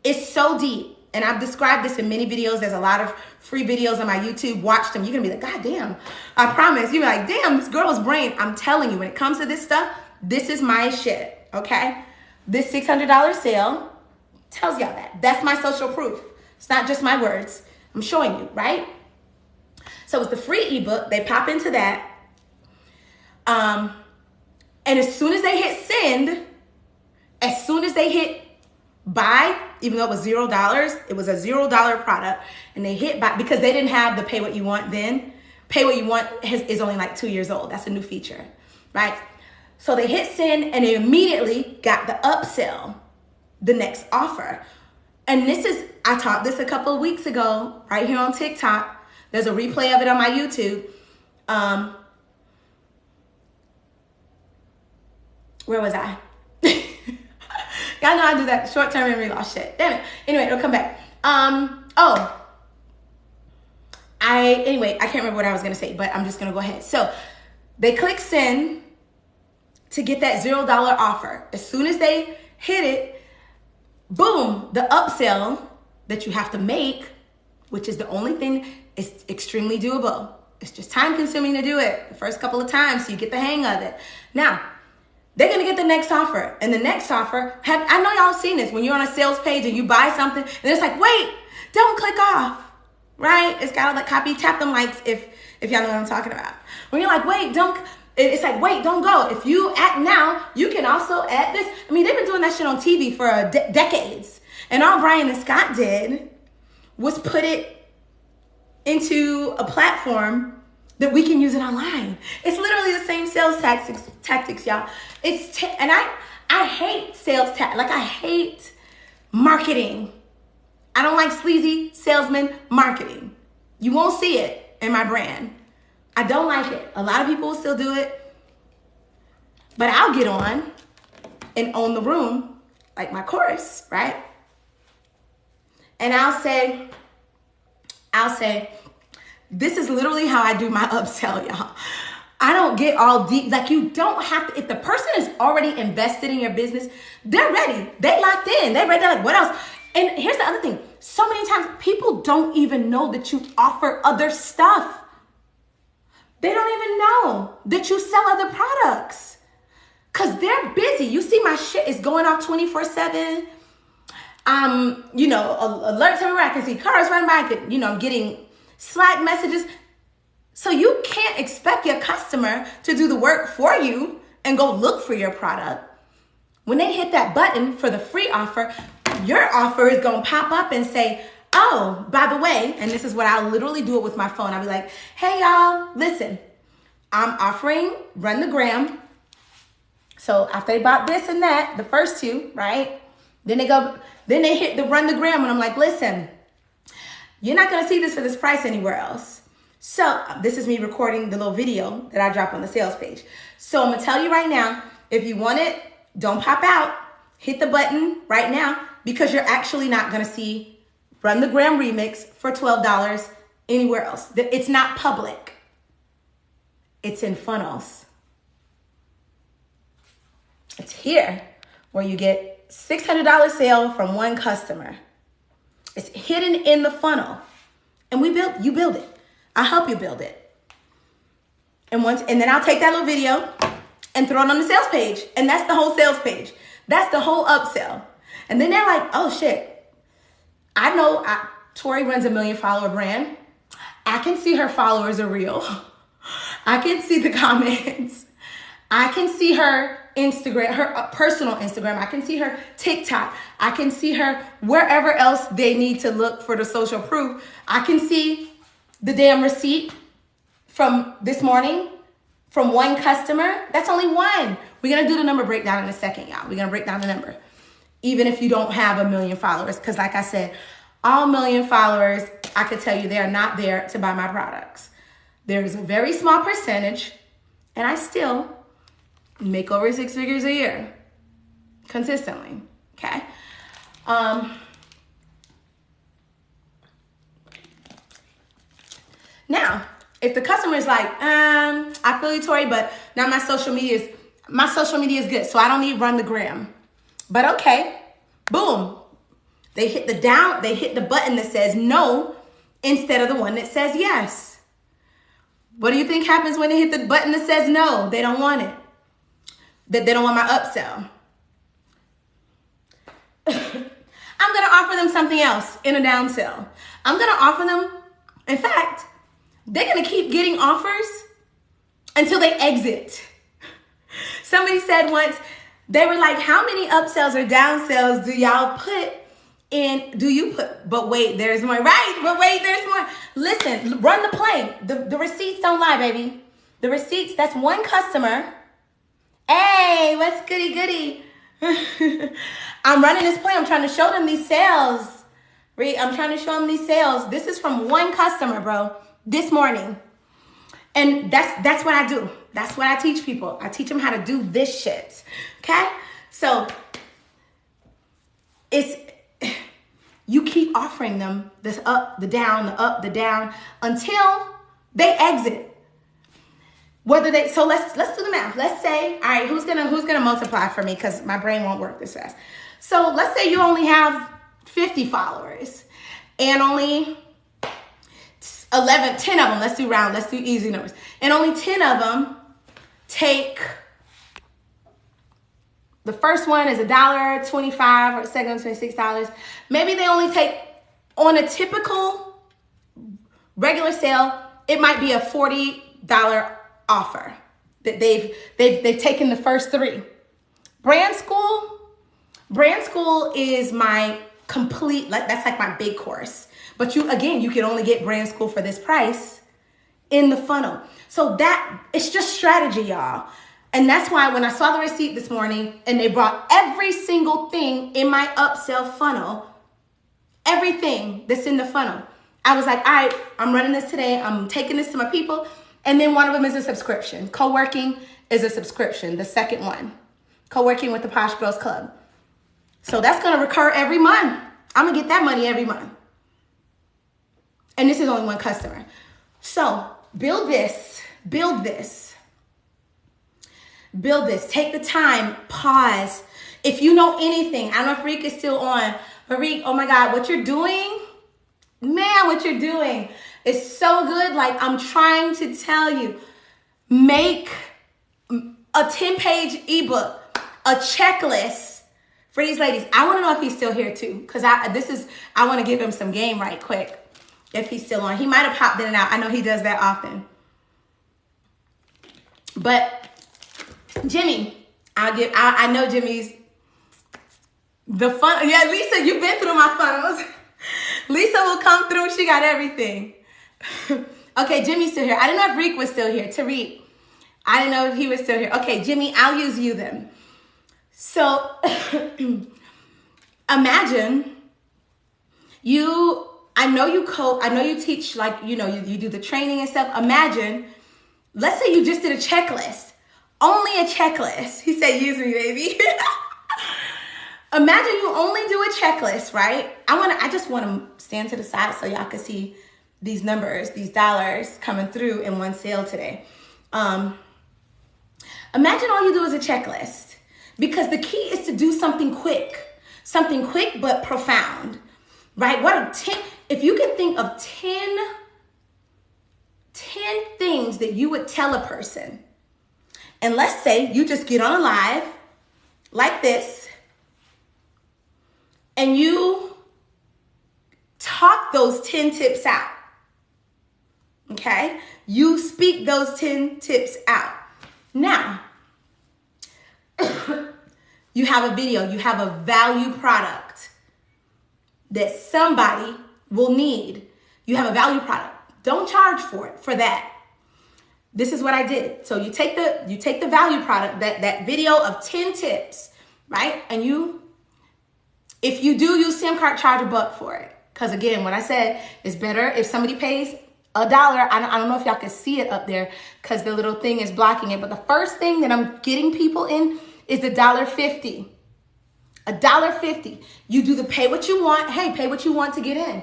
It's so deep. And I've described this in many videos. There's a lot of free videos on my YouTube. Watch them. You're going to be like, God damn. I promise. You're like, damn, this girl's brain. I'm telling you, when it comes to this stuff, this is my shit, okay? This $600 sale tells y'all that. That's my social proof. It's not just my words. I'm showing you, right? So it's the free ebook. They pop into that. And as soon as they hit send, as soon as they hit buy, even though it was $0, it was a $0 product, and they hit buy because they didn't have the pay what you want then. Pay what you want is only like 2 years old. That's a new feature, right? So they hit send and they immediately got the upsell, the next offer. And I taught this a couple of weeks ago right here on TikTok. There's a replay of it on my YouTube. Where was I? Y'all know I do that short-term memory loss shit. Damn it. Anyway, it'll come back. I can't remember what I was going to say, but I'm just going to go ahead. So they click send to get that $0 offer. As soon as they hit it, boom, the upsell that you have to make, which is the only thing, is extremely doable. It's just time consuming to do it the first couple of times so you get the hang of it. Now, they're gonna get the next offer. And the next offer, I know y'all seen this, when you're on a sales page and you buy something, and it's like, wait, don't click off, right? It's got all that copy, tap them likes if y'all know what I'm talking about. When you're like, wait, it's like, wait, don't go. If you act now, you can also add this. I mean, they've been doing that shit on TV for decades. And all Brian and Scott did was put it into a platform that we can use it online. It's literally the same sales tactics, y'all. And I hate sales like I hate marketing. I don't like sleazy salesman marketing. You won't see it in my brand. I don't like it. A lot of people will still do it. But I'll get on and own the room, like my course, right? And I'll say, this is literally how I do my upsell, y'all. I don't get all deep. Like, you don't have to, if the person is already invested in your business, they're ready. They locked in. They're ready. They're like, what else? And here's the other thing. So many times people don't even know that you offer other stuff. They don't even know that you sell other products because they're busy. You see my shit is going off 24/7. Alerts everywhere. I can see cars running by. I'm getting Slack messages. So you can't expect your customer to do the work for you and go look for your product. When they hit that button for the free offer, your offer is going to pop up and say, oh, by the way, and this is what I'll literally do it with my phone. I'll be like, hey, y'all, listen, I'm offering Run the Gram. So after they bought this and that, the first two, right? Then they hit the Run the Gram, and I'm like, listen, you're not going to see this for this price anywhere else. So this is me recording the little video that I drop on the sales page. So I'm going to tell you right now, if you want it, don't pop out. Hit the button right now because you're actually not going to see Run the Gram Remix for $12 anywhere else. It's not public. It's in funnels. It's here where you get $600 sale from one customer. It's hidden in the funnel. And you build it. I'll help you build it. And then I'll take that little video and throw it on the sales page. And that's the whole sales page. That's the whole upsell. And then they're like, oh shit. I know Tori runs a 1 million follower brand. I can see her followers are real. I can see the comments. I can see her Instagram, her personal Instagram. I can see her TikTok. I can see her wherever else they need to look for the social proof. I can see the damn receipt from this morning from one customer. That's only one. We're going to do the number breakdown in a second, y'all. We're going to break down the number. Even if you don't have 1 million followers. Because like I said, all 1 million followers, I could tell you they are not there to buy my products. There's a very small percentage, and I still make over 6 figures a year consistently, okay? Now, if the customer is like, I feel you, Tori, but now my social media is good, so I don't need Run the Gram. But okay, boom. They hit the button that says no instead of the one that says yes. What do you think happens when they hit the button that says no? They don't want it. That they don't want my upsell. I'm going to offer them something else in a downsell. I'm going to offer them, in fact, they're going to keep getting offers until they exit. Somebody said once, they were like, how many upsells or downsells do y'all put in? But wait, there's more, right? But wait, there's more. Listen, run the play. The receipts don't lie, baby. The receipts, that's one customer. Hey, what's goody? I'm running this play. I'm trying to show them these sales. I'm trying to show them these sales. This is from one customer, bro, this morning. And that's what I do. That's what I teach people. I teach them how to do this shit. Okay? So you keep offering them this up, the down, the up, the down until they exit. So let's do the math. Let's say, all right, who's gonna multiply for me, because my brain won't work this fast. So let's say you only have 50 followers and only 10 of them, let's do round, let's do easy numbers, and only 10 of them take, the first one is $1.25 or second one $26. Maybe they only take, on a typical regular sale, it might be a $40 offer that they've taken the first 3. Brand School is my complete, that's like my big course. But you can only get Brand School for this price in the funnel. So it's just strategy, y'all. And that's why when I saw the receipt this morning and they brought every single thing in my upsell funnel, everything that's in the funnel, I was like, all right, I'm running this today. I'm taking this to my people. And then one of them is a subscription. Co-working is a subscription, the second one. Co-working with the Posh Girls Club. So that's going to recur every month. I'm going to get that money every month. And this is only one customer. So build this. Take the time, pause. If you know anything, I don't know if Reek is still on. But Reek, oh my God, what you're doing, man, what you're doing is so good. Like, I'm trying to tell you, make a 10-page ebook, a checklist for these ladies. I want to know if he's still here too, because I want to give him some game right quick. If he's still on, he might have popped in and out. I know he does that often. But Jimmy, I know Jimmy's the fun. Yeah, Lisa, you've been through my funnels. Lisa will come through. She got everything. Okay, Jimmy's still here. I didn't know if Reek was still here. Tariq, I didn't know if he was still here. Okay, Jimmy, I'll use you then. So imagine I know you teach, like, you do the training and stuff. Imagine, let's say you just did a checklist. Only a checklist. He said, use me, baby. Imagine you only do a checklist, right? I just want to stand to the side so y'all can see these numbers, these dollars coming through in one sale today. Imagine all you do is a checklist, because the key is to do something quick but profound, right? If you can think of 10 things that you would tell a person, and let's say you just get on a live like this and you talk those 10 tips out, okay? You speak those 10 tips out. Now, you have a video, you have a value product that somebody will need. You have a value product. Don't charge for that. This is what I did. So you take the value product, that video of 10 tips, right? And if you do use SimCart, charge $1 for it. Because again, what I said is better if somebody pays $1. I don't know if y'all can see it up there because the little thing is blocking it. But the first thing that I'm getting people in is the $1.50. $1.50. You do the pay what you want. Hey, pay what you want to get in.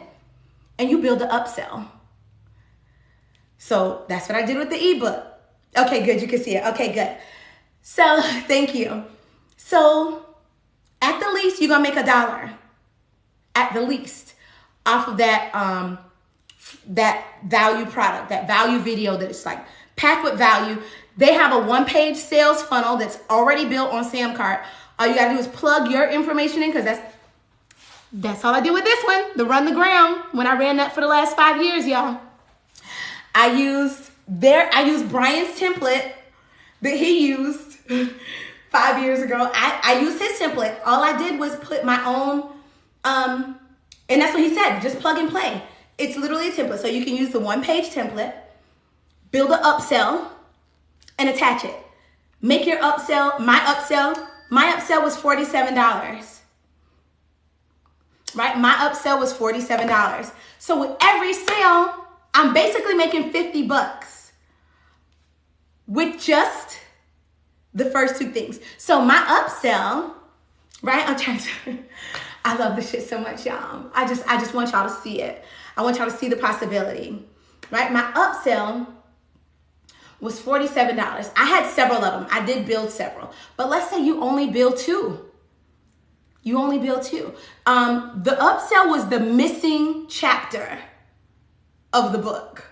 And you build the upsell. So that's what I did with the ebook. Okay, good. You can see it. Okay, good. So thank you. So at the least, you're going to make $1. At the least, off of that value product, that value video that is like packed with value. They have a 1-page sales funnel that's already built on SamCart. All you got to do is plug your information in, because that's all I did with this one, the Run the Gram. When I ran that for the last 5 years, y'all. I used Brian's template that he used 5 years ago. I used his template. All I did was put my own, and that's what he said, just plug and play. It's literally a template. So you can use the 1-page template, build an upsell, and attach it. Make your upsell, my upsell was $47. Right? My upsell was $47. So with every sale, I'm basically making $50 with just the first 2 things. So my upsell, right? I love this shit so much, y'all. I just want y'all to see it. I want y'all to see the possibility, right? My upsell was $47. I had several of them. I did build several. But let's say you only build 2. You only build 2. The upsell was the missing chapter of the book.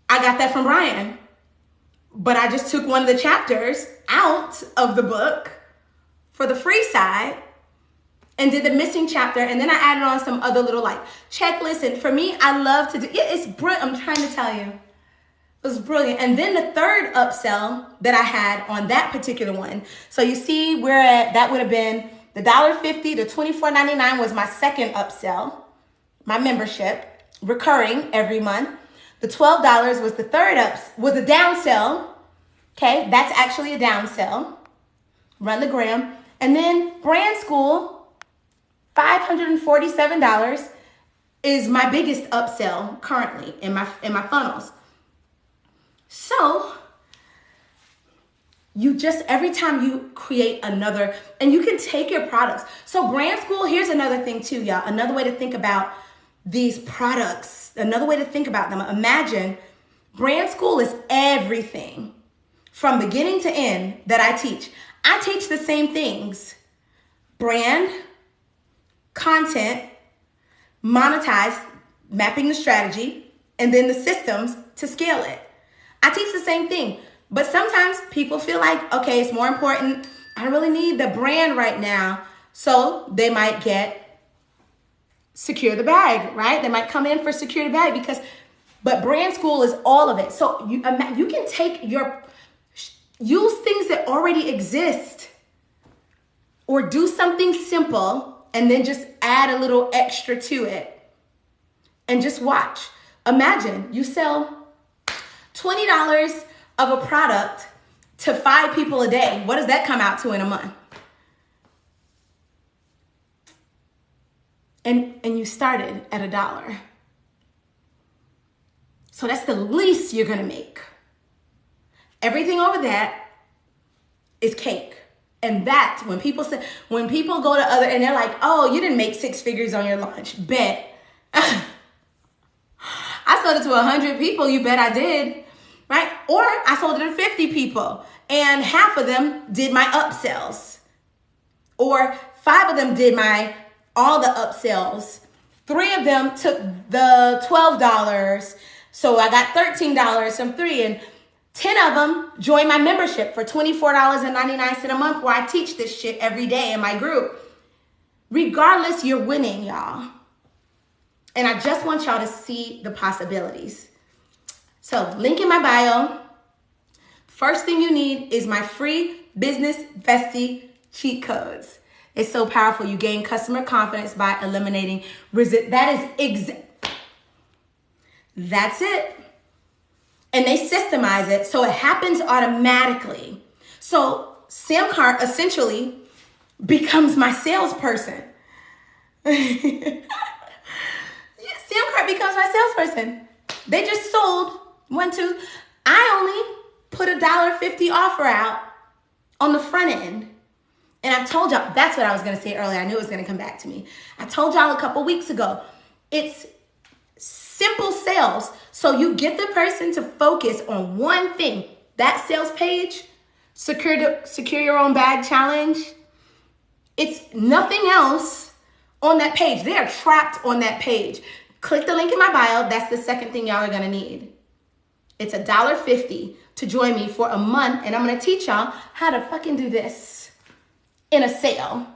I got that from Brian. But I just took one of the chapters out of the book for the free side and did the missing chapter. And then I added on some other little like checklists. And for me, I love to do, it's brilliant. I'm trying to tell you. It was brilliant. And then the third upsell that I had on that particular one. So you see where that would have been the $1.50 to $24.99 was my second upsell, my membership, recurring every month. The $12 was the third was a downsell. Okay, that's actually a downsell. Run the gram. And then brand school, $547 is my biggest upsell currently in my funnels. So you just, every time you create another, and you can take your products. So brand school, here's another thing too, y'all. Another way to think about these products, another way to think about them. Imagine brand school is everything from beginning to end that I teach. I teach the same things: brand, content, monetize, mapping the strategy, and then the systems to scale it. I teach the same thing, but sometimes people feel like, okay, it's more important. I don't really need the brand right now. So they might get secure the bag, right? They might come in for secure the bag but brand school is all of it. So you can take use things that already exist or do something simple and then just add a little extra to it and just watch. Imagine you sell $20 of a product to 5 people a day. What does that come out to in a month? And you started at $1. So that's the least you're gonna make. Everything over that is cake. And that's when people go to other, and they're like, oh, you didn't make 6 figures on your launch. Bet. I sold it to 100 people. You bet I did. Right? Or I sold it to 50 people and half of them did my upsells. Or 5 of them did all the upsells. 3 of them took the $12. So I got $13 from 3, and 10 of them joined my membership for $24.99 a month, where I teach this shit every day in my group. Regardless, you're winning, y'all. And I just want y'all to see the possibilities. So link in my bio. First thing you need is my free Business Bestie cheat codes. It's so powerful. You gain customer confidence by eliminating resistance. That's it. And they systemize it so it happens automatically. So Sam Cart essentially becomes my salesperson. Sam Cart becomes my salesperson. They just sold I only put a $1.50 offer out on the front end. And I've told y'all, that's what I was going to say earlier. I knew it was going to come back to me. I told y'all a couple weeks ago, it's simple sales. So you get the person to focus on one thing. That sales page, secure your own bag challenge. It's nothing else on that page. They are trapped on that page. Click the link in my bio. That's the second thing y'all are going to need. It's $1.50 to join me for a month, and I'm going to teach y'all how to fucking do this in a sale.